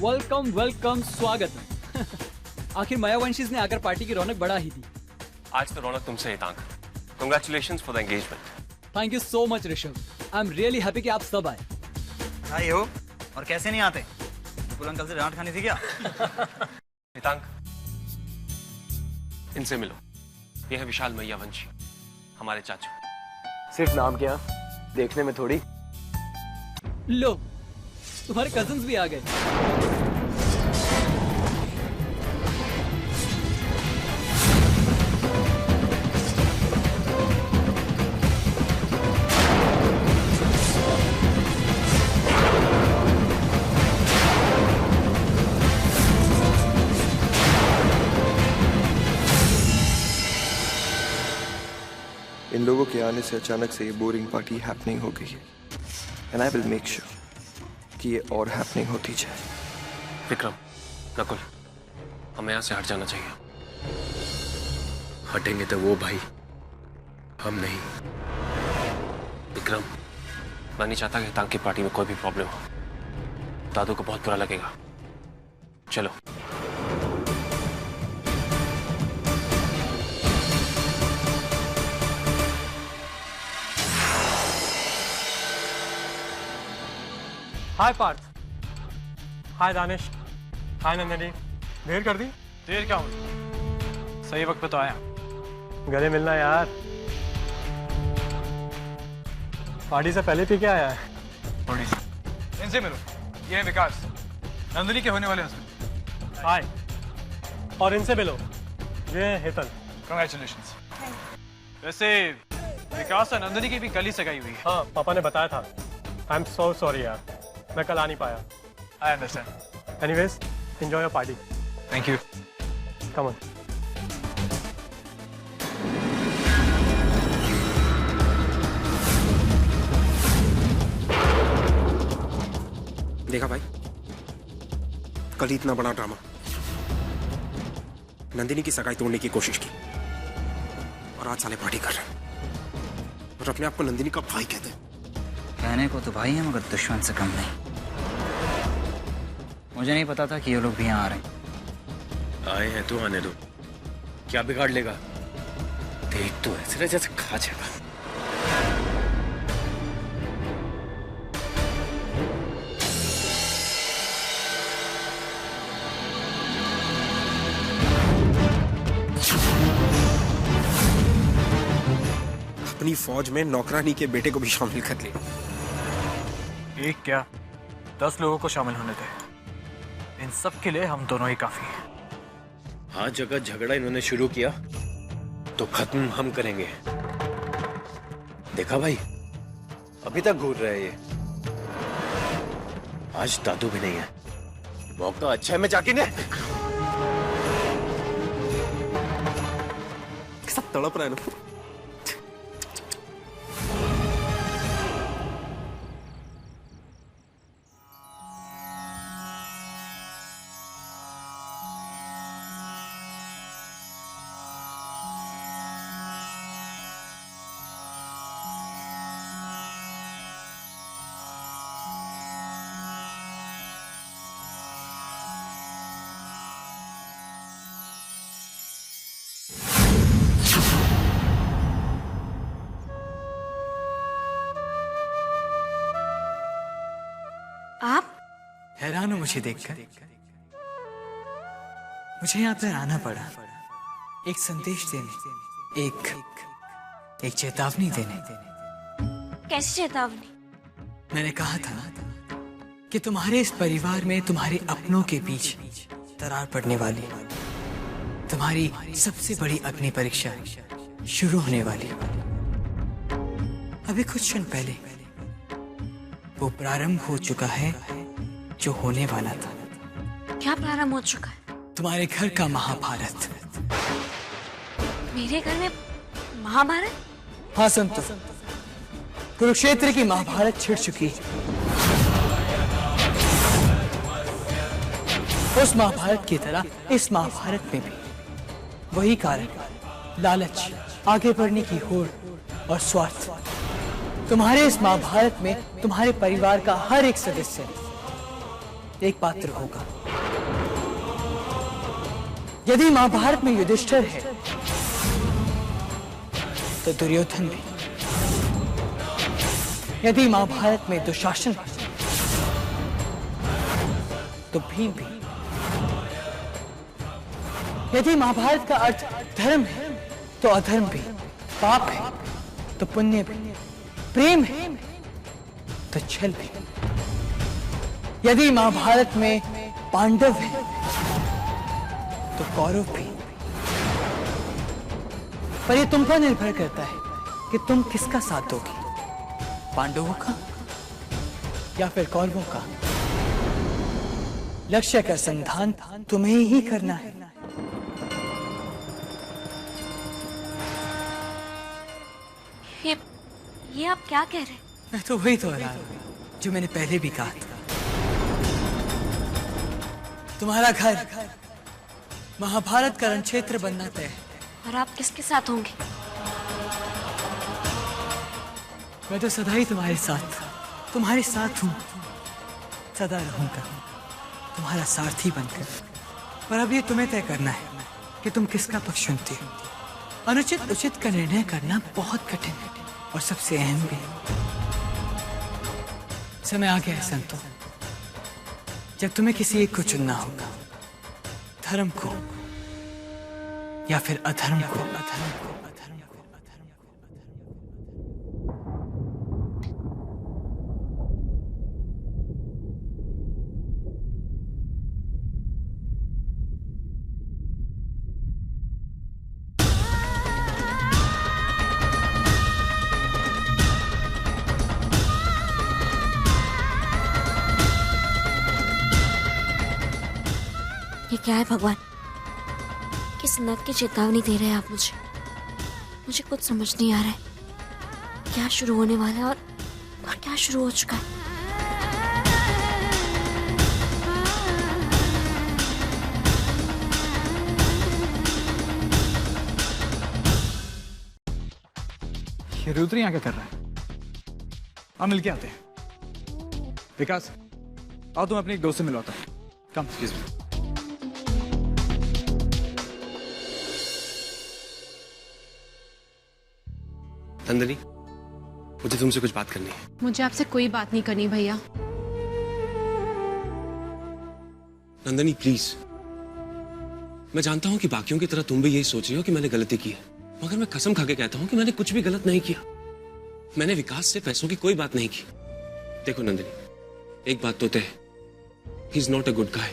Welcome welcome, स्वागत। आखिर मायावंशीज ने आकर पार्टी की रौनक बढ़ा ही दी। आज तो रौनक तुमसे है तांक। Congratulations for the engagement. Thank you so much Rishabh. I am really happy कि आप सब आए। आए हो और कैसे नहीं आते? बुल अंकल से डांट खानी थी क्या? तांक, इनसे मिलो। ये है विशाल मैयावंशी, हमारे चाचू। सिर्फ नाम क्या, देखने में थोड़ी। लो, तुम्हारे कजिन्स भी आ गए। इन लोगों के आने से अचानक से ये बोरिंग पार्टी हैपनिंग हो गई है, and I will make sure कि ये और हैपनिंग होती जाए। विक्रम, नकुल, हमें यहाँ से हट जाना चाहिए। हटेंगे तो वो भाई, हम नहीं। विक्रम, मैं नहीं चाहता कि तांक की पार्टी में कोई भी प्रॉब्लम हो। दादू को बहुत बुरा लगेगा। चलो। हाय पार्थ, हाय दानिश, हाय नंदिनी। देर कर दी? देर क्या हुई? सही वक्त पे तो आया। गले मिलना यार। पार्टी से पहले पी के आया है। थोड़ी सी इनसे मिलो। ये है विकास, नंदिनी के होने वाले हस्बैंड। हाय। और इनसे मिलो, ये है हेतल। कांग्रेचुलेशंस। वैसे विकास और नंदिनी की भी कल ही सगाई हुई है। हाँ, पापा ने बताया था। आई एम सो सॉरी यार, मैं कल आ नहीं पाया। I understand. Anyways, enjoy your party. Thank you. Come on. देखा भाई, कल इतना बड़ा ड्रामा, नंदिनी की सगाई तोड़ने की कोशिश की और आज साले पार्टी कर रहे हैं और अपने आप को नंदिनी का भाई कहते हैं। कहने को तो भाई है मगर दुश्मन से कम नहीं। मुझे नहीं पता था कि ये लोग भी यहाँ आ रहे हैं। आए हैं तो आने दो, क्या बिगाड़ लेगा? देख तो ऐसे रहे जैसे खा जाएगा। अपनी फौज में नौकरानी के बेटे को भी शामिल कर लिया। एक क्या 10 लोगों को शामिल होने थे। इन सब के लिए हम दोनों ही काफी हैं। हाँ, जगह झगड़ा इन्होंने शुरू किया तो खत्म हम करेंगे। देखा भाई, अभी तक घूर रहे हैं ये। आज दादू भी नहीं है, मौका अच्छा है। मैं जाके ने सब तड़प रहा है ना। आप हैरान हो मुझे देखकर? मुझे यहाँ पर आना पड़ा एक संदेश देने, एक चेतावनी देने। कैसी चेतावनी? मैंने कहा था कि तुम्हारे इस परिवार में तुम्हारे अपनों के बीच दरार पड़ने वाली, तुम्हारी सबसे बड़ी अग्नि परीक्षा शुरू होने वाली। अभी कुछ क्षण पहले वो प्रारंभ हो चुका है जो होने वाला था। क्या प्रारंभ हो चुका है? तुम्हारे घर का महाभारत। मेरे घर में महाभारत? हाँ संतो, कुरुक्षेत्र की महाभारत छिड़ चुकी है। उस महाभारत की तरह इस महाभारत में भी वही कारण, लालच, आगे बढ़ने की होड़ और स्वार्थ। तुम्हारे इस महाभारत में तुम्हारे परिवार का हर एक सदस्य एक पात्र होगा। यदि महाभारत में युधिष्ठिर है तो दुर्योधन भी, यदि महाभारत में दुशासन है तो भीम भी, यदि महाभारत का अर्थ धर्म है तो अधर्म भी, पाप है तो पुण्य भी, प्रेम है तो छल भी। यदि महाभारत में पांडव है तो कौरव भी। पर यह तुम पर निर्भर करता है कि तुम किसका साथ दोगी, पांडवों का या फिर कौरवों का। लक्ष्य का संधान तुम्हें ही करना है। ये आप क्या कह रहे हैं? मैं तो वही दोहरा रहा हूं जो मैंने पहले भी कहा था। तुम्हारा घर महाभारत का रणक्षेत्र बनना तय है। और आप किसके साथ होंगे? मैं तो सदा ही तुम्हारे साथ हूँ, सदा रहूंगा तुम्हारा सारथी बनकर। पर अब ये तुम्हें तय करना है कि तुम किसका पक्ष चुनते हो। अनुचित उचित का निर्णय करना बहुत कठिन है और सबसे अहम भी। समय आ गया है संतों, जब तुम्हें किसी एक को चुनना होगा, धर्म को या फिर अधर्म को। ये क्या है भगवान? किस नग की चेतावनी दे रहे हैं आप मुझे कुछ समझ नहीं आ रहा है। क्या शुरू होने वाला है और क्या शुरू हो चुका है? ये रुद्र यहाँ क्या कर रहा है? हम मिल के आते हैं। विकास, आओ तुम अपने एक दोस्त से मिलवाता हूँ। कम एक्सक्यूज मी। नंदिनी, मुझे तुमसे कुछ बात करनी है। मुझे आपसे कोई बात नहीं करनी भैया। नंदिनी प्लीज, मैं जानता हूं कि बाकियों की तरह तुम भी यही सोच रही हो कि मैंने गलती की है, मगर मैं कसम खा के कहता हूं कि मैंने कुछ भी गलत नहीं किया। मैंने विकास से पैसों की कोई बात नहीं की। देखो नंदिनी, एक बात तो तय है, he is not a good guy.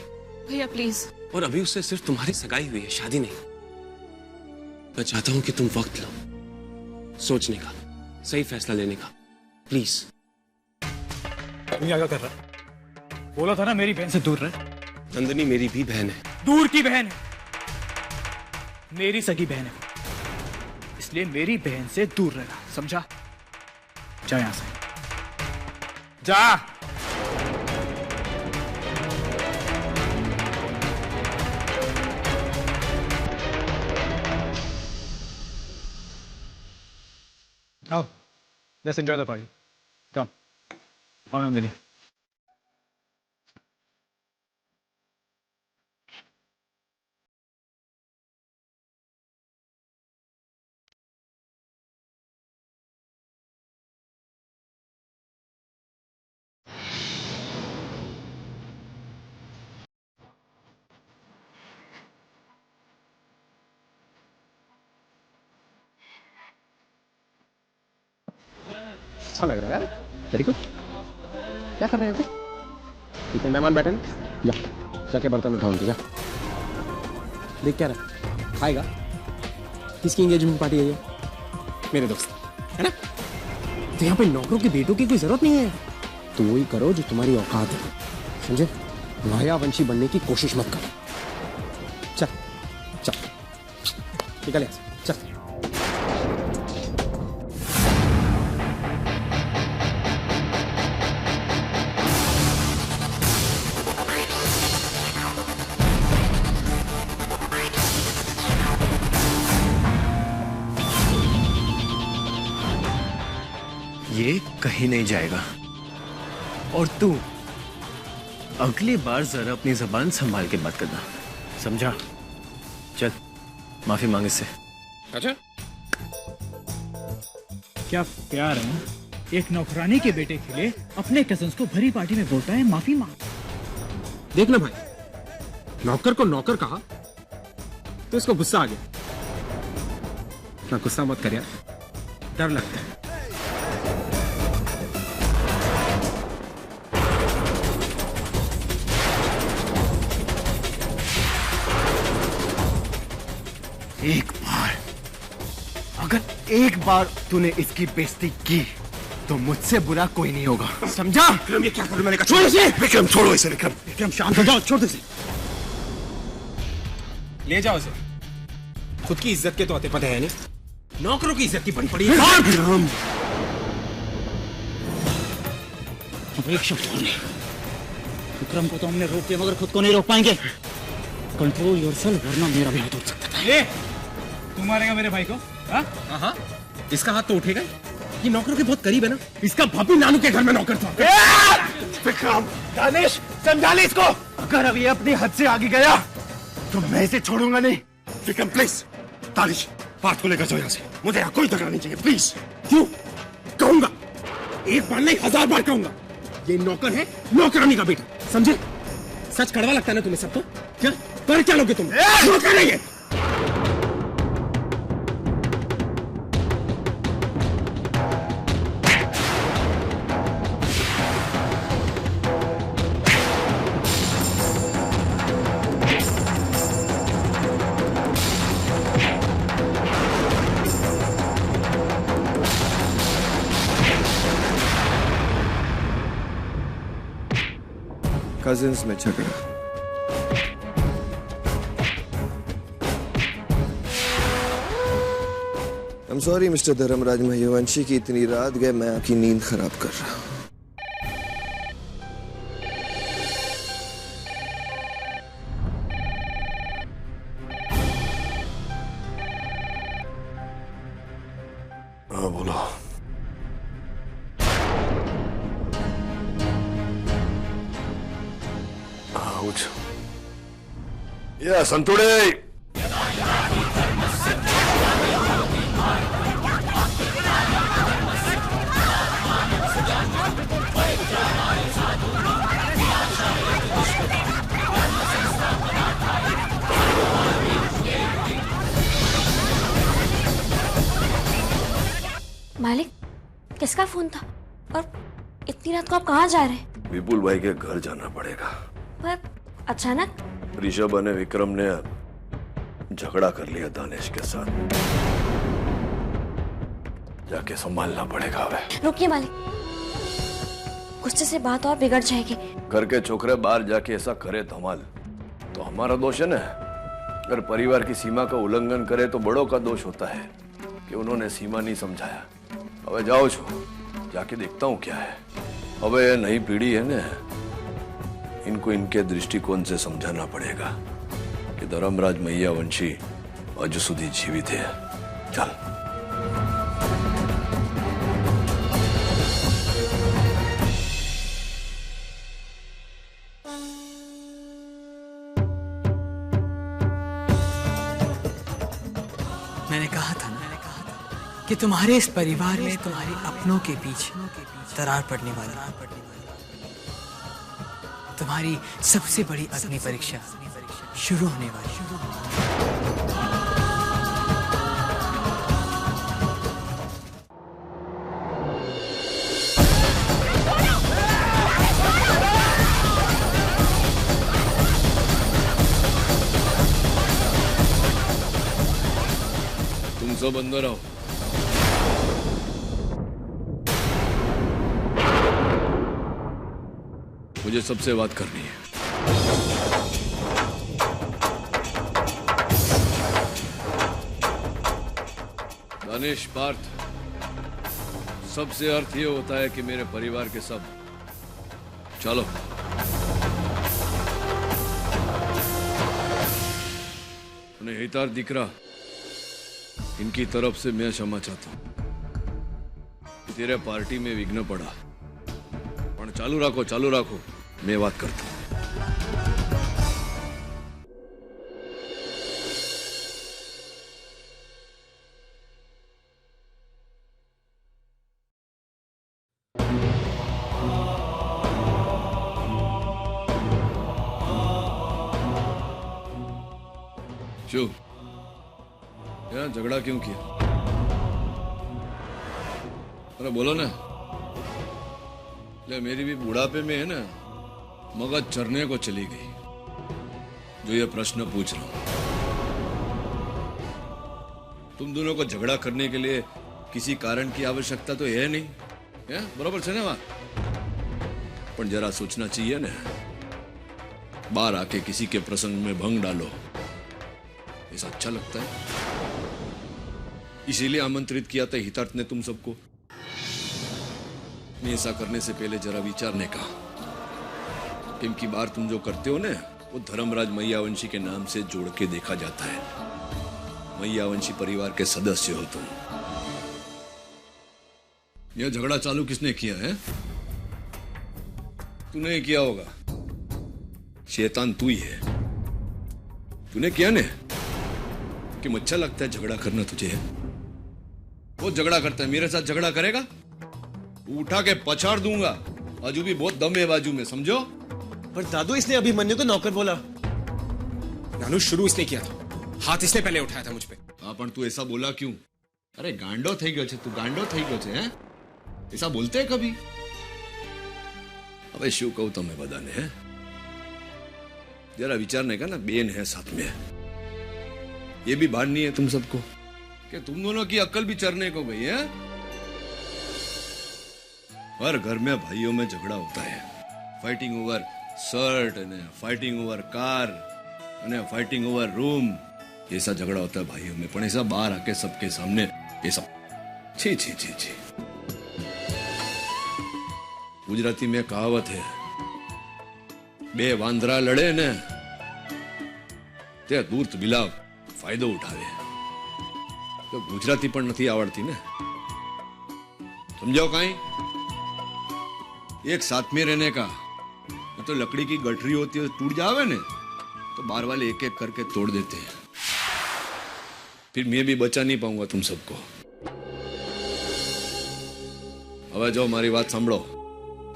भैया प्लीज। और अभी उससे सिर्फ तुम्हारी सगाई हुई है, शादी नहीं। मैं चाहता हूं कि तुम वक्त लो सोचने का, सही फैसला लेने का। प्लीज। तू क्या कर रहा है? बोला था ना मेरी बहन से दूर रहे। नंदिनी मेरी भी बहन है। दूर की बहन है, मेरी सगी बहन है, इसलिए मेरी बहन से दूर रहना, समझा? जा यहां से, जा। आओ, let's enjoy the party. Come. आओ नंदिनी। अच्छा लग रहा है यार, वेरी गुड। क्या कर रहे हो? इतने मेहमान बैठे हैं, जा जाके बर्तन उठाओ उनके, जा। देख क्या रहा खाएगा? किसकी एंगेजमेंट पार्टी है ये? मेरे दोस्त है ना? तो यहाँ पे नौकरों के बेटों की कोई जरूरत नहीं है। तो वही करो जो तुम्हारी औकात है, समझे? मायावंशी बनने की कोशिश मत करो। चल चल निकल यहाँ से, चल। ये कहीं नहीं जाएगा और तू अगली बार जरा अपनी जबान संभाल के बात करना, समझा? चल माफी मांग इससे। अच्छा क्या प्यार है? एक नौकरानी के बेटे के लिए अपने कजन्स को भरी पार्टी में बोलता है माफी मांग। देख ना भाई, नौकर को नौकर कहा तो इसको गुस्सा आ गया। ना गुस्सा मत कर यार, डर लगता है। एक बार, अगर एक बार तूने इसकी बेइज्जती की तो मुझसे बुरा कोई नहीं होगा, समझा? विक्रम ये क्या कर रहे हो? मैंने कहा छोड़ इसे। विक्रम छोड़ो इसे। विक्रम विक्रम शांत हो जाओ, छोड़ दो इसे। ले जाओ इसे। खुद की इज्जत के तो आते पते है नहीं, नौकरों की इज्जत की बड़ी पड़ी है। विक्रम अब एक शब्द और नहीं। विक्रम को तो हमने रोक दिया मगर खुद को नहीं रोक पाएंगे। कंट्रोल योरसेल्फ वरना मेरा भी हाथ उठ सकता है। तू मारेगा मेरे भाई को? हाँ, इसका हाथ तो उठेगा। ये नौकरों के बहुत करीब है ना, इसका भाभी नानू के घर में नौकर था। विक्रम, दानिश समझा ले इसको। अगर अब ये अपनी हद से आगे गया तो मैं इसे छोड़ूंगा नहीं। विक्रम प्लीज, दानिश बात को लेकर जाओ यहाँ से। मुझे यहाँ कोई तकरार नहीं चाहिए प्लीज। क्यों? कहूंगा, एक बार नहीं 1000 बार कहूंगा, ये नौकर है, नौकरानी का बेटा, समझे? सच कड़वा लगता है ना तुम्हें सबको? क्या कर क्या लोगे तुम? नौकर नहीं है। कजिन्स में झगड़ा। I'm sorry मिस्टर धर्मराज महिवंशी की इतनी रात गए मैं आपकी नींद खराब कर रहा हूं। हाँ बोलो। या संतुड़े मालिक, किसका फोन था और इतनी रात को आप कहाँ जा रहे हैं? विपुल भाई के घर जाना पड़ेगा। पर अचानक? ऋषभ ने विक्रम ने झगड़ा कर लिया दानिश के साथ, जाके संभालना पड़ेगा। हमें रुकिए मालिक, गुस्से से बात और बिगड़ जाएगी। घर के छोकरे बाहर जाके ऐसा करे धमाल तो हमारा दोष है ना। अगर परिवार की सीमा का उल्लंघन करे तो बड़ों का दोष होता है कि उन्होंने सीमा नहीं समझाया। अब जाओ छो, जाके देखता हूँ क्या है। अब ये नई पीढ़ी है ना, इनको इनके दृष्टिकोण से समझाना पड़ेगा कि धर्मराज महियावंशी अज सुधी जीवित है। चल मैंने कहा था कि तुम्हारे इस परिवार में तुम्हारे अपनों के बीच दरार पड़ने वाली, तुम्हारी सबसे बड़ी अग्नि परीक्षा शुरू होने वाली। तुम सब अंदर आओ। मुझे सबसे बात करनी है। दानिश, पार्थ, सबसे अर्थ ये होता है कि मेरे परिवार के सब चलो। उन्हें हितार दिकरा, इनकी तरफ से मैं क्षमा चाहता हूं। तेरे पार्टी में विघ्न पड़ा, पर चालू रखो, मैं बात करता हूं। चुप। क्या झगड़ा क्यों किया? अरे बोलो ना। ले मेरी भी बुढ़ापे में है ना मगज चरने को चली गई जो ये प्रश्न पूछ रहा हूं। तुम दोनों को झगड़ा करने के लिए किसी कारण की आवश्यकता तो है नहीं, है बराबर से ना बात? पर जरा सोचना चाहिए ना, बाहर आके किसी के प्रसंग में भंग डालो, ऐसा अच्छा लगता है? इसीलिए आमंत्रित किया था हितार्थ ने तुम सबको। मैं ऐसा करने से पहले जरा विचारने का, क्योंकि बार तुम जो करते हो ना वो धर्मराज मैयावंशी के नाम से जोड़ के देखा जाता है। मैयावंशी परिवार के सदस्य हो तुम। यह झगड़ा चालू किसने किया है? तूने किया होगा। शैतान तू ही है। तूने किया ने कि अच्छा लगता है झगड़ा करना तुझे? वो झगड़ा करता है, मेरे साथ झगड़ा करेगा? उठा के पछाड़ दूंगा। अजू भी बहुत दम है बाजू में, समझो? पर दादू इसने अभिमन्यु को नौकर बोला। नानू शुरू इसने किया था, हाथ इसने पहले उठाया था मुझ पे। हाँ पण तू ऐसा बोला क्यों? अरे गांडो થઈ ગયો છે, तू गांडो થઈ ગયો છે, हैं? ऐसा बोलते हैं कभी? अबे शू कहूं तुम्हें बधाने, हैं? जरा विचारने का ना, बेन है साथ में, ये भी भान नहीं है तुम सबको कि तुम दोनों की अक्ल भी चरने को गई है? हर घर में भाइयों में झगड़ा होता है। Fighting over shirt, fighting over car, fighting over room, ऐसा झगड़ा होता है भाइयों में। पर ऐसा बाहर आके सबके सामने ऐसा छी छी छी छी। गुजराती में कहावत है, बे वांदरा लड़े ने ते दूत बिलाव फायदो उठावे। तो गुजराती पण नहीं आवड़ती ने, समझाओ कहीं? एक साथ में रहने का तो लकड़ी की गठरी होती है, टूट जावे ने तो बाहर वाले एक एक करके तोड़ देते हैं। फिर मैं भी बचा नहीं पाऊंगा तुम सबको। अब जाओ, हमारी बात संभलो।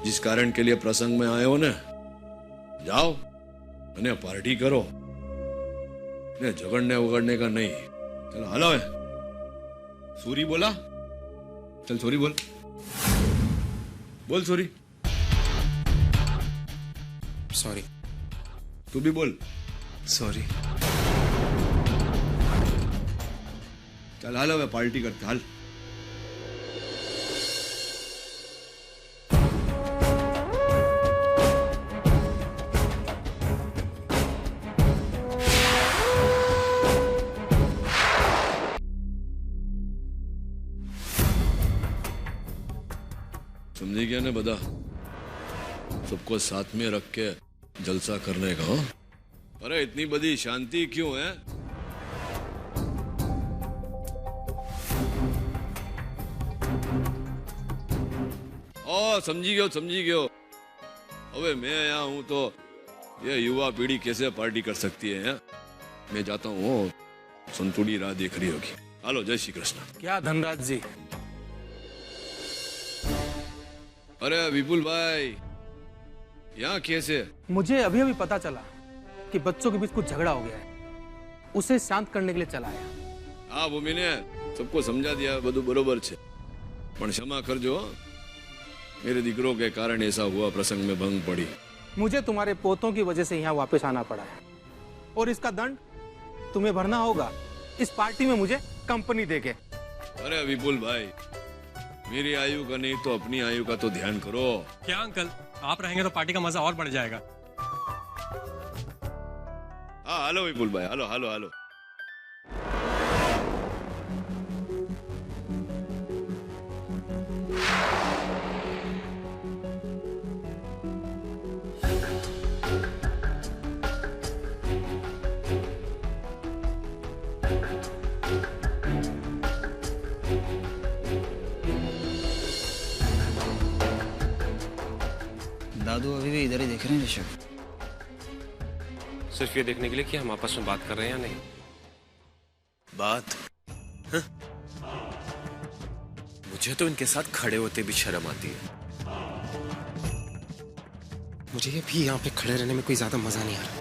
जिस कारण के लिए प्रसंग में आए हो ना, जाओ અને पार्टी करो, ने झगड़ने उगड़ने का नहीं। चलो हलो है। सॉरी बोला? चल सॉरी बोल, बोल सॉरी। सॉरी। तू भी बोल सॉरी। चल हाल, अब पार्टी करते हाल। समझे क्या ने बता? सबको साथ में रख के जलसा करने का। हाँ? अरे इतनी बड़ी शांति क्यों है? ओ समझी गयो। अबे मैं यहाँ हूं तो ये युवा पीढ़ी कैसे पार्टी कर सकती है? मैं जाता हूँ, संतुड़ी राह देख रही होगी। हेलो, जय श्री कृष्ण। क्या धनराज जी? अरे विपुल भाई, यहाँ कैसे? मुझे अभी अभी पता चला कि बच्चों के बीच कुछ झगड़ा हो गया है, उसे शांत करने के लिए चला आया। हाँ वो मैंने सबको समझा दिया, બધું बरोबर છે, પણ क्षमा करजो, मेरे दिकरों के कारण ऐसा हुआ, प्रसंग में भंग पड़ी। मुझे तुम्हारे पोतों की वजह से यहाँ वापस आना पड़ा है और इसका दंड तुम्हें भरना होगा इस पार्टी में मुझे कंपनी देके। अरे विपुल भाई, मेरी आयु का नहीं तो अपनी आयु का तो ध्यान करो। क्या अंकल, आप रहेंगे तो पार्टी का मजा और बढ़ जाएगा। हाँ हेलो विपुल भाई, हेलो हेलो हेलो। दादू अभी भी इधर ही देख रहे हैं ऋषभ। सिर्फ ये देखने के लिए कि हम आपस में बात कर रहे हैं या नहीं। बात? हाँ? मुझे तो इनके साथ खड़े होते भी शर्म आती है। मुझे भी यहाँ पे खड़े रहने में कोई ज्यादा मजा नहीं आ रहा।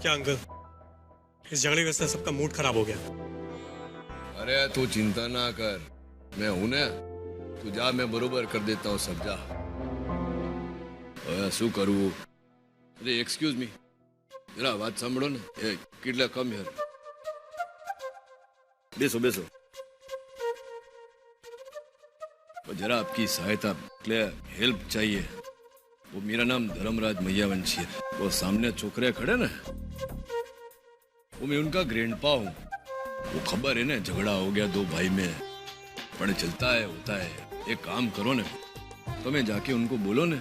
क्या अंकल, इस झगड़े वजह से सबका मूड खराब हो गया। अरे तू चिंता ना कर, मैं हूं ना। तू जा, मैं बरोबर कर देता हूँ सब। जा। શું કરવું? અરે એક્સક્યુઝ મી, જરા વાત સાંભળો ને. કેટલા કમ યાર. બેસો બેસો. जरा आपकी सहायता, हेल्प चाहिए। वो मेरा नाम धर्मराज मैयावंशी है। वो सामने छोकरे खड़े ना, वो मैं उनका ग्रैंडपा हूँ। वो खबर है ना, झगड़ा हो गया दो भाई में, पर चलता है होता है। एक काम करो ना, तो मैं जाके उनको बोलो ना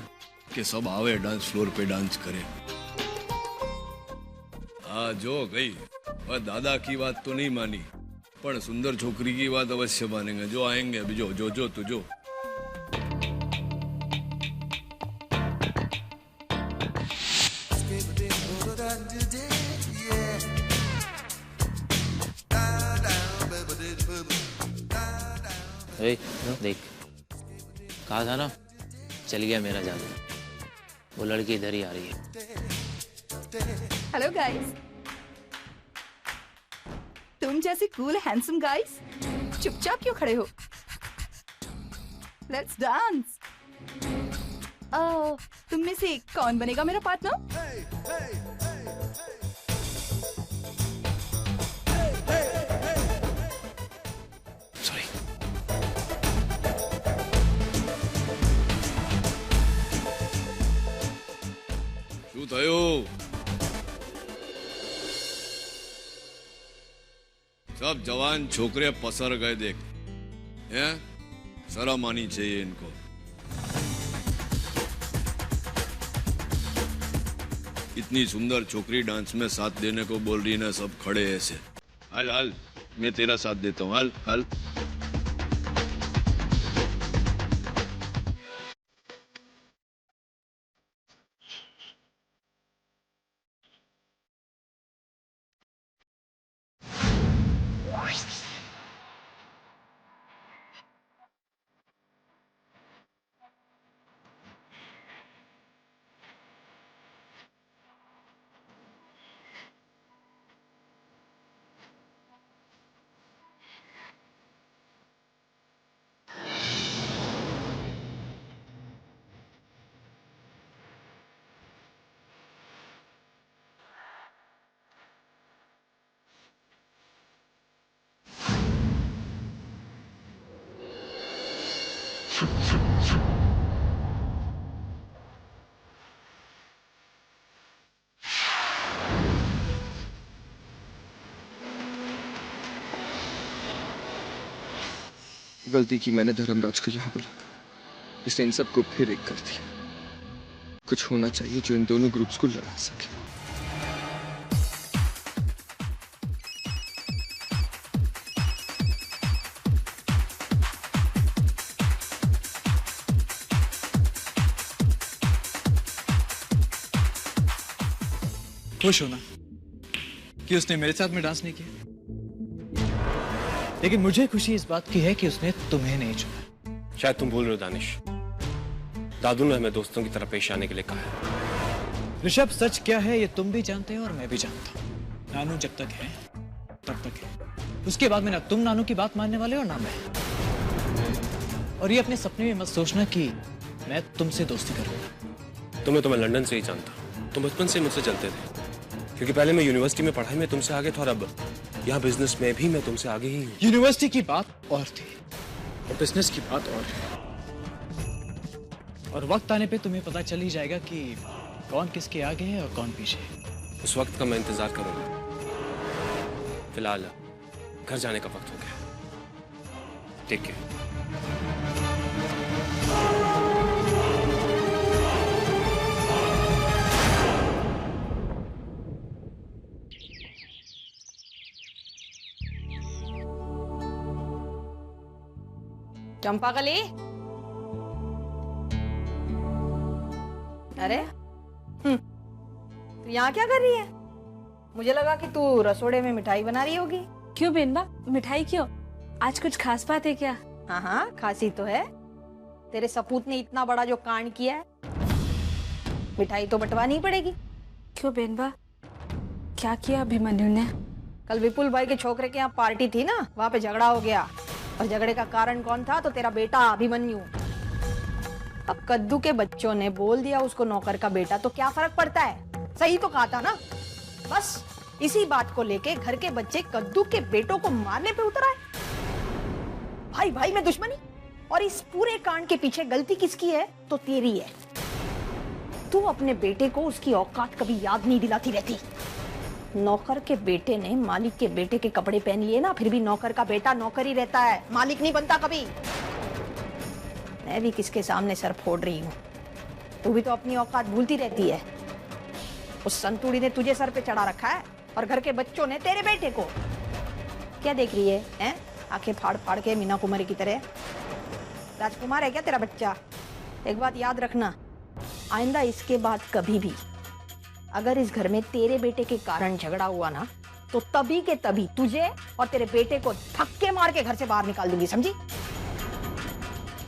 कि सब आवे डांस फ्लोर पे डांस करे। हाँ जो गई, वह दादा की बात तो नहीं मानी, पर सुंदर छोकरी की बात अवश्य मानेंगे। जो आएंगे अभी, जो जो जो तू जो। देख, कहा था ना, चल गया मेरा जादू। वो लड़की इधर ही आ रही है। हेलो गाइस, तुम जैसे कूल हैंडसम गाइस चुपचाप क्यों खड़े हो? Let's dance. तुम में से कौन बनेगा मेरा पार्टनर? શું થયું? सब जवान छोकरे पसर गए देख। हैं? शर्म आनी चाहिए इनको। इतनी सुंदर छोकरी डांस में साथ देने को बोल रही ना, सब खड़े ऐसे। हल हल, मैं तेरा साथ देता हूँ। हल हल। गलती की मैंने धर्मराज को यहाँ बुला, इसने इन सबको फिर एक कर दिया। कुछ होना चाहिए जो इन दोनों ग्रुप्स को लड़ा सके। खुश होना कि उसने मेरे साथ में डांस नहीं किया, लेकिन मुझे खुशी इस बात की है कि उसने तुम्हें नहीं चुना। शायद तुम भूल रहे हो दानिश, दादू ने हमें दोस्तों की तरह पेश आने के लिए कहा है। ऋषभ, सच क्या है ये तुम भी जानते हो और मैं भी जानता हूँ। नानू जब तक है तब तक है, उसके बाद में ना तुम नानू की बात मानने वाले हो ना मैं। और ये अपने सपने में मत सोचना कि मैं तुमसे दोस्ती करूंगा। तुम्हें तो मैं लंदन से ही जानता हूँ। तुम बचपन से मुझसे चलते थे, क्योंकि पहले मैं यूनिवर्सिटी में पढ़ाई में तुमसे आगे था और अब यहाँ बिजनेस में भी मैं तुमसे आगे ही हूँ। यूनिवर्सिटी की बात और थी और बिजनेस की बात और है, और वक्त आने पे तुम्हें पता चल ही जाएगा कि कौन किसके आगे है और कौन पीछे। उस वक्त का मैं इंतजार करूंगा। फिलहाल घर जाने का वक्त हो गया। Take care. चंपाकली, अरे तू यहाँ क्या कर रही है? मुझे लगा कि तू रसोड़े में मिठाई बना रही होगी। क्यों बेनबा, मिठाई क्यों? आज कुछ खास बात है क्या? हाँ हाँ, खासी तो है। तेरे सपूत ने इतना बड़ा जो कांड किया है, मिठाई तो बंटवानी ही पड़ेगी। क्यों बेनबा, क्या किया अभिमन्यु ने? कल विपुल भाई के छोकरे के यहाँ पार्टी थी ना, वहाँ पे झगड़ा हो गया। और झगड़े का कारण कौन था? तो तेरा बेटा अभिमन्यु। अब कद्दू के बच्चों ने बोल दिया उसको नौकर का बेटा, तो क्या फर्क पड़ता है? सही तो कहा था ना। बस इसी बात को लेके घर के बच्चे कद्दू के बेटों को मारने पे उतर आए। भाई भाई में दुश्मनी। और इस पूरे कांड के पीछे गलती किसकी है? तो तेरी है। तू अपने बेटे को उसकी औकात कभी याद नहीं दिलाती रहती। नौकर के बेटे ने मालिक के बेटे के कपड़े पहन लिए ना, फिर भी नौकर का बेटा नौकर ही रहता है, मालिक नहीं बनता कभी। मैं भी किसके सामने सर फोड़ रही हूँ? तू भी तो अपनी औकात भूलती रहती है। उस संतूड़ी ने तुझे सर पे चढ़ा रखा है और घर के बच्चों ने तेरे बेटे को। क्या देख रही है, हैं? आंखें फाड़ फाड़ के मीना कुमारी की तरह। राजकुमार है क्या तेरा बच्चा? एक बात याद रखना, आइंदा इसके बाद कभी भी अगर इस घर में तेरे बेटे के कारण झगड़ा हुआ ना, तो तभी के तभी तुझे और तेरे बेटे को धक्के मार के घर से बाहर निकाल दूंगी, समझी?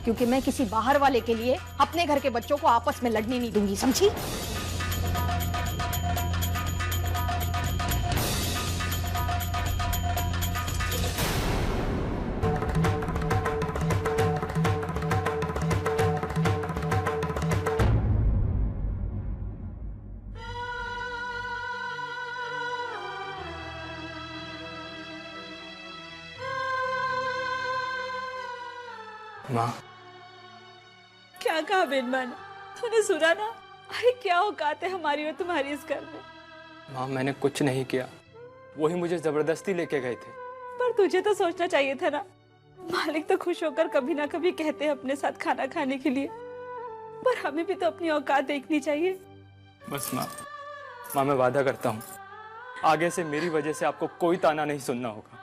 क्योंकि मैं किसी बाहर वाले के लिए अपने घर के बच्चों को आपस में लड़ने नहीं दूंगी, समझी? माँ, क्या कहा बेनमान? तूने सुना ना? अरे क्या औकात है हमारी और तुम्हारी इस घर में? माँ मैंने कुछ नहीं किया, वही मुझे जबरदस्ती लेके गए थे। पर तुझे तो सोचना चाहिए था ना, मालिक तो खुश होकर कभी ना कभी कहते हैं अपने साथ खाना खाने के लिए, पर हमें भी तो अपनी औकात देखनी चाहिए। बस माँ मैं वादा करता हूँ, आगे से मेरी वजह से आपको कोई ताना नहीं सुनना होगा।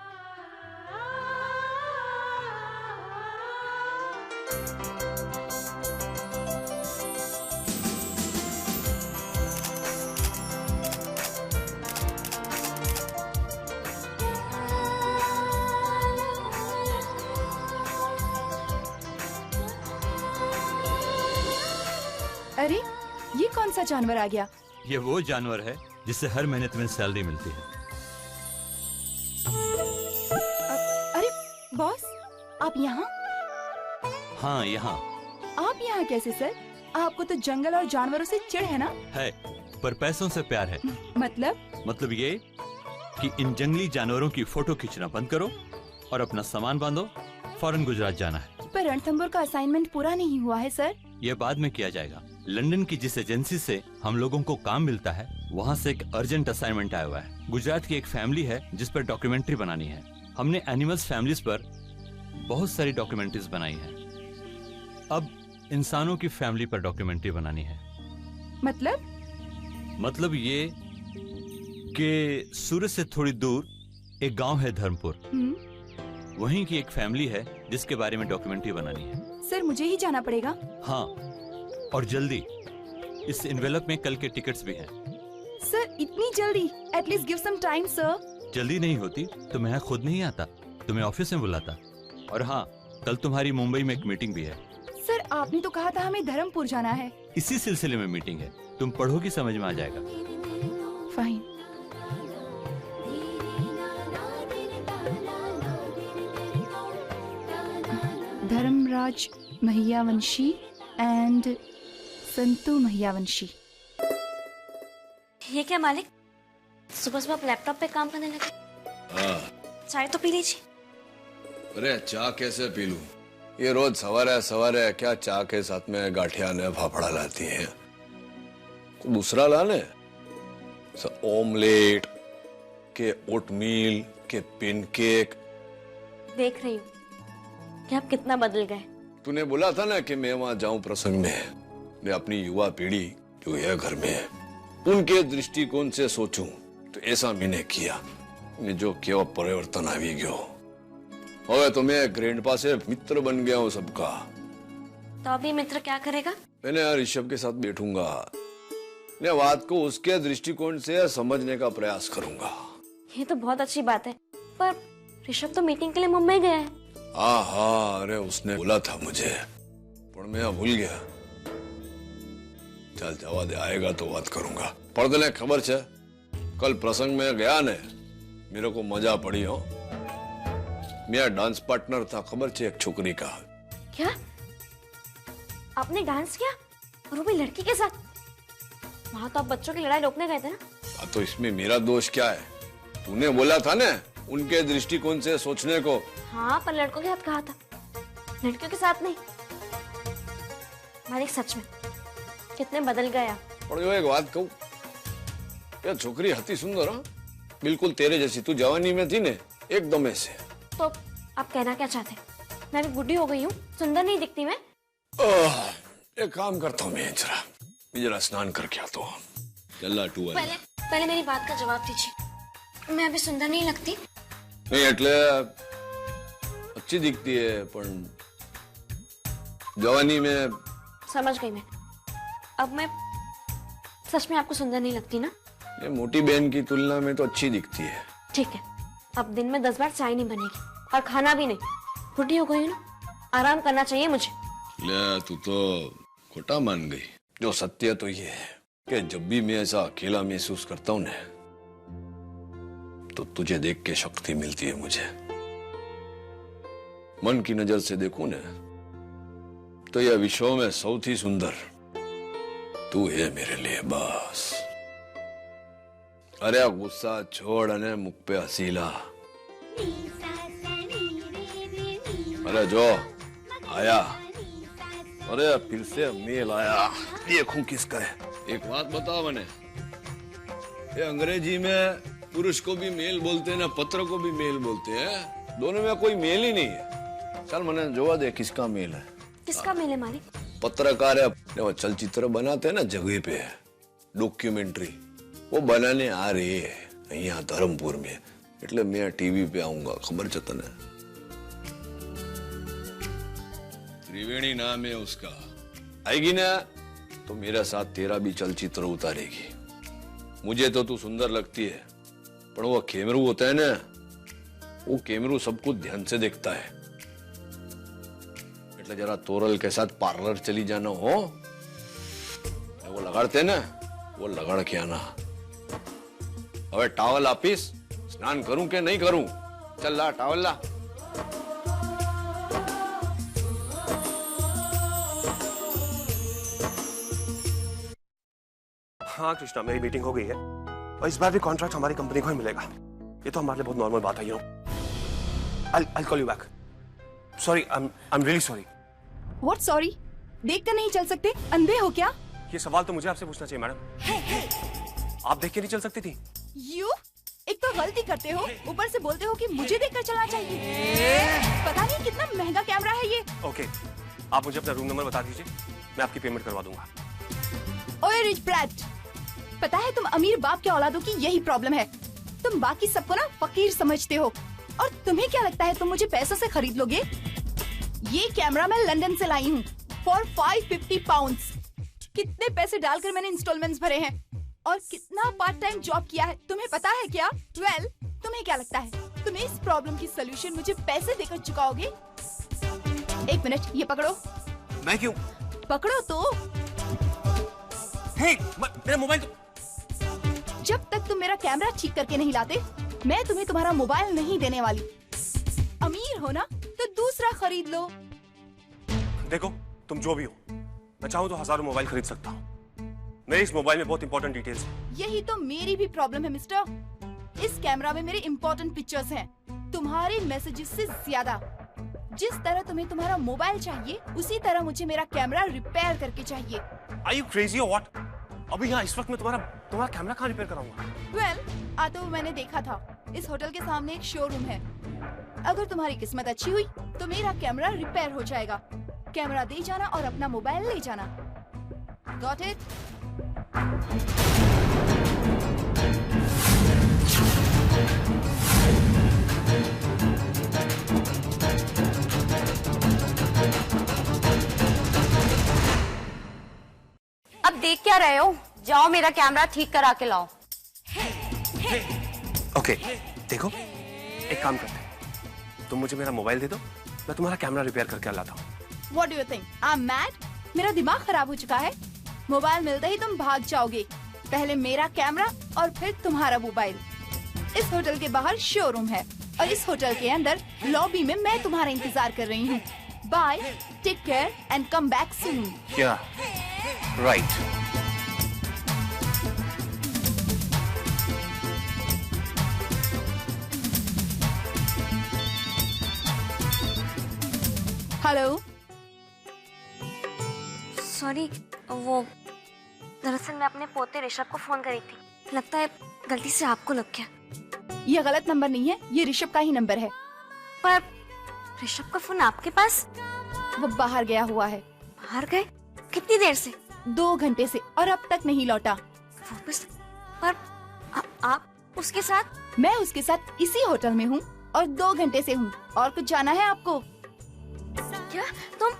अरे ये कौन सा जानवर आ गया? ये वो जानवर है जिससे हर महीने तुम्हें सैलरी मिलती है। अरे बॉस, आप यहाँ? हाँ यहाँ। आप यहाँ कैसे सर? आपको तो जंगल और जानवरों से चिढ़ है ना? है, पर पैसों से प्यार है। मतलब ये कि इन जंगली जानवरों की फोटो खींचना बंद करो और अपना सामान बांधो, फौरन गुजरात जाना है। पर रणथंभौर का असाइनमेंट पूरा नहीं हुआ है सर। ये बाद में किया जाएगा। लंदन की जिस एजेंसी से हम लोगों को काम मिलता है, वहाँ से एक अर्जेंट असाइनमेंट आया हुआ है। गुजरात की एक फैमिली है जिस पर डॉक्यूमेंट्री बनानी है। हमने एनिमल्स फैमिलीज पर बहुत सारी डॉक्यूमेंट्रीज बनाई है, अब इंसानों की फैमिली पर डॉक्यूमेंट्री बनानी है। मतलब ये कि सूरत से थोड़ी दूर एक गांव है धर्मपुर, वहीं की एक फैमिली है जिसके बारे में डॉक्यूमेंट्री बनानी है। सर मुझे ही जाना पड़ेगा? हाँ, और जल्दी। इस एनवेलप में कल के टिकट्स भी हैं। सर इतनी जल्दी? At least give some time sir. जल्दी नहीं होती तो मैं खुद नहीं आता, तुम्हें ऑफिस में बुलाता। और हाँ, कल तुम्हारी मुंबई में एक मीटिंग भी है। सर आपने तो कहा था हमें धर्मपुर जाना है। इसी सिलसिले में मीटिंग है, तुम पढ़ोगी समझ में आ जाएगा। फाइन। धर्मराज महियावंशी एंड संतु महियावंशी। ये क्या मालिक, सुबह सुबह आप लैपटॉप पे काम करने लगे? चाय तो पी लीजिए। अरे चाय कैसे पी लूं? ये रोज सवारे क्या चाय के साथ में गाठिया ने फाफड़ा लाती है। तो दूसरा लाने ऑमलेट के ओटमील के पेनकेक। देख रही हूँ कि आप कितना बदल गए। तूने बोला था ना कि मैं वहां जाऊं प्रसंग में। मैं अपनी युवा पीढ़ी जो है घर में है, उनके दृष्टिकोण से सोचूं, तो ऐसा मैंने किया। मैं जो केवल परिवर्तन आवी गयो। હવે तो मैं ग्रैंडपा से मित्र बन गया हूँ सबका। तो अभी मित्र क्या करेगा? मैंने ऋषभ के साथ बैठूंगा, मैं बात को उसके दृष्टिकोण से समझने का प्रयास करूंगा। ये तो बहुत अच्छी बात है, पर ऋषभ तो मीटिंग के लिए मुंबई गया है। हाँ, अरे उसने बोला था मुझे, पर मैं भूल गया। चल जवा दे, आएगा तो बात करूंगा। पर तने खबर है कल प्रसंग में गया ने मेरे को मजा पड़ी हो। मेरा डांस पार्टनर था, खबर छे एक छोकरी का। क्या आपने डांस किया और वो भी लड़की के साथ? वहां तो आप बच्चों की लड़ाई रोकने गए थे ना। तो इसमें मेरा दोष क्या है? तूने बोला था ना उनके दृष्टिकोण से सोचने को। हाँ पर लड़कों के साथ कहा था, लड़कियों के साथ नहीं। मालिक सच में कितने बदल गए आप। पर जो एक बात कहूं, ये छोकरी हती सुंदर, हाँ बिल्कुल तेरे जैसी। तू जवानी में थी ने एकदम ऐसे। तो आप कहना क्या चाहते हैं? मैं भी बूढ़ी हो गई हूँ, सुंदर नहीं दिखती मैं? एक काम करता हूँ, मैं जरा स्नान करके आता हूँ। चल टू पहले मेरी बात का जवाब दीजिए। मैं अभी सुंदर नहीं लगती? नहीं એટલે अच्छी दिखती है, पर जवानी में। समझ गई मैं। अब मैं सच में आपको सुंदर नहीं लगती ना? ये मोटी बहन की तुलना में तो अच्छी दिखती है। ठीक है, अब दिन में 10 बार चाय नहीं बनेगी और खाना भी नहीं। बूढ़ी हो गई ना, आराम करना चाहिए मुझे। ले तू तो खोटा मान गई। जो सत्य तो ये है कि जब भी मैं ऐसा अकेला महसूस करता हूँ ना, तो तुझे देख के शक्ति मिलती है मुझे। मन की नजर से देखूं ना, तो यह विश्व में सौथी सुंदर तू है मेरे लिए बस। अरे गुस्सा छोड़ अने मुख पे हसीला। अरे जो आया, अरे फिर से मेल आया। देखूं किसका है। एक बात बताओ मैंने, ये अंग्रेजी में पुरुष को भी मेल बोलते हैं ना, पत्र को भी मेल बोलते हैं। दोनों में कोई मेल ही नहीं है। चल मैंने जोवा दे किसका मेल है। किसका मेल है मालिक? पत्रकार है, वो चलचित्र बनाते हैं ना जगह पे, डॉक्यूमेंट्री, वो बनाने आ रही है यहाँ धर्मपुर में। એટલે मैं टीवी पे आऊंगा, खबर है तने? त्रिवेणी नाम है उसका। आएगी ना तो मेरे साथ तेरा भी चलचित्र उतारेगी। मुझे तो तू सुंदर लगती है, पर वो कैमरू होता है ना, वो कैमरू सब कुछ ध्यान से देखता है। એટલે जरा तोरल के साथ पार्लर चली जाना हो, वो लगाड़ते ना, वो लगाड़ के आना। अबे टावल आपीस, स्नान करूं के नहीं करूं? चल ला टावल ला। हाँ कृष्णा, मेरी मीटिंग हो गई है और इस बार भी कॉन्ट्रैक्ट हमारी कंपनी को ही मिलेगा। ये तो हमारे लिए बहुत नॉर्मल बात है, you know. I'll call you back. Sorry, I'm really sorry. What sorry? देख कर नहीं चल सकते? अंधे हो क्या? ये सवाल तो मुझे आपसे पूछना चाहिए मैडम। आप देख के नहीं चल सकती थी? You? एक तो गलती करते हो, ऊपर से बोलते हो कि मुझे देखकर चलना चाहिए। पता नहीं कितना महंगा कैमरा है ये। ओके, आप मुझे अपना रूम नंबर बता दीजिए, मैं आपकी पेमेंट करवा दूंगा। ओए रिच ब्रैट, पता है तुम अमीर बाप के औलादों की यही प्रॉब्लम है। तुम बाकी सबको ना फकीर समझते हो, और तुम्हें क्या लगता है तुम मुझे पैसों से खरीद लोगे? ये कैमरा मैं लंदन से लाई हूँ फॉर 550 पाउंड्स। कितने पैसे डालकर मैंने इंस्टॉलमेंट्स भरे हैं और कितना पार्ट टाइम जॉब किया है, तुम्हें पता है क्या? वेल, तुम्हें क्या लगता है तुम इस प्रॉब्लम की सोल्यूशन मुझे पैसे देकर चुकाओगे? एक मिनट, ये पकड़ो। मैं क्यों? पकड़ो तो। हे, मेरा मोबाइल तो... जब तक तुम मेरा कैमरा ठीक करके नहीं लाते, मैं तुम्हें तुम्हारा मोबाइल नहीं देने वाली। अमीर हो ना तो दूसरा खरीद लो। देखो, तुम जो भी हो, मैं चाहूँ तो हजारों मोबाइल खरीद सकता हूँ। मेरे इस मोबाइल में बहुत इंपॉर्टेंट डिटेल्स हैं। यही तो मेरी भी प्रॉब्लम है मिस्टर। इस कैमरा में मेरे इंपॉर्टेंट पिक्चर्स हैं, तुम्हारे मैसेजेस से ज्यादा। जिस तरह तुम्हें तुम्हारा मोबाइल चाहिए, उसी तरह मुझे मेरा कैमरा रिपेयर करके चाहिए। Are you crazy or what? अभी यहाँ इस वक्त मैं तुम्हारा कैमरा कहाँ रिपेयर कराऊंगा? वेल, आते हुए मैंने देखा था, इस होटल के सामने एक शोरूम है। अगर तुम्हारी किस्मत अच्छी हुई तो मेरा कैमरा रिपेयर हो जाएगा। कैमरा दे जाना और अपना मोबाइल ले जाना। Got it? अब देख क्या रहे हो? जाओ मेरा कैमरा ठीक करा के लाओ। ओके, देखो, एक काम करते हैं, तुम मुझे मेरा मोबाइल दे दो, मैं तुम्हारा कैमरा रिपेयर करके लाता हूँ। What do you think? I'm mad? मेरा दिमाग खराब हो चुका है। मोबाइल मिलते ही तुम भाग जाओगे। पहले मेरा कैमरा और फिर तुम्हारा मोबाइल। इस होटल के बाहर शोरूम है और इस होटल के अंदर लॉबी में मैं तुम्हारा इंतजार कर रही हूँ। Bye, take care and come back soon. क्या? राइट। हेलो। सॉरी, वो दरअसल मैं अपने पोते ऋषभ को फोन करी थी। लगता है गलती से आपको लग गया। ये गलत नंबर नहीं है, ये ऋषभ का ही नंबर है। पर ऋषभ का फोन आपके पास? वो बाहर गया हुआ है। बाहर गए? कितनी देर से? 2 घंटे से और अब तक नहीं लौटा। वापस? पर आप उसके साथ? मैं उसके साथ इसी होटल में हूँ और 2 घंटे से हूँ। और कुछ जाना है आपको? क्या? तुम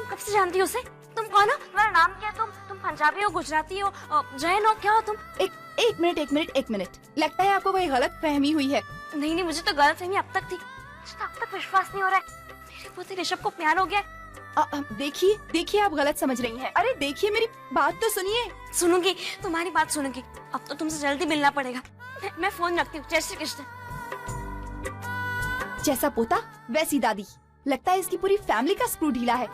कब से जानती हो उसे? तुम कौन हो? तुम्हारा नाम क्या है? तुम पंजाबी हो, गुजराती हो, जैन हो, क्या हो तुम? एक मिनट। लगता है आपको कोई गलत फहमी हुई है। नहीं, मुझे तो गलत फहमी अब तक थी। मुझे तो अब तक विश्वास नहीं हो रहा है मेरे पोते ऋषभ को प्यार हो गया। देखिए आप गलत समझ रही हैं। अरे देखिए, मेरी बात तो सुनिए। सुनूंगी, तुम्हारी बात सुनूंगी। अब तो तुमसे जल्दी मिलना पड़ेगा। मैं फोन रखती हूँ। जय श्री कृष्ण। जैसा पोता वैसी दादी। लगता है इसकी पूरी फैमिली का स्क्रू ढीला है।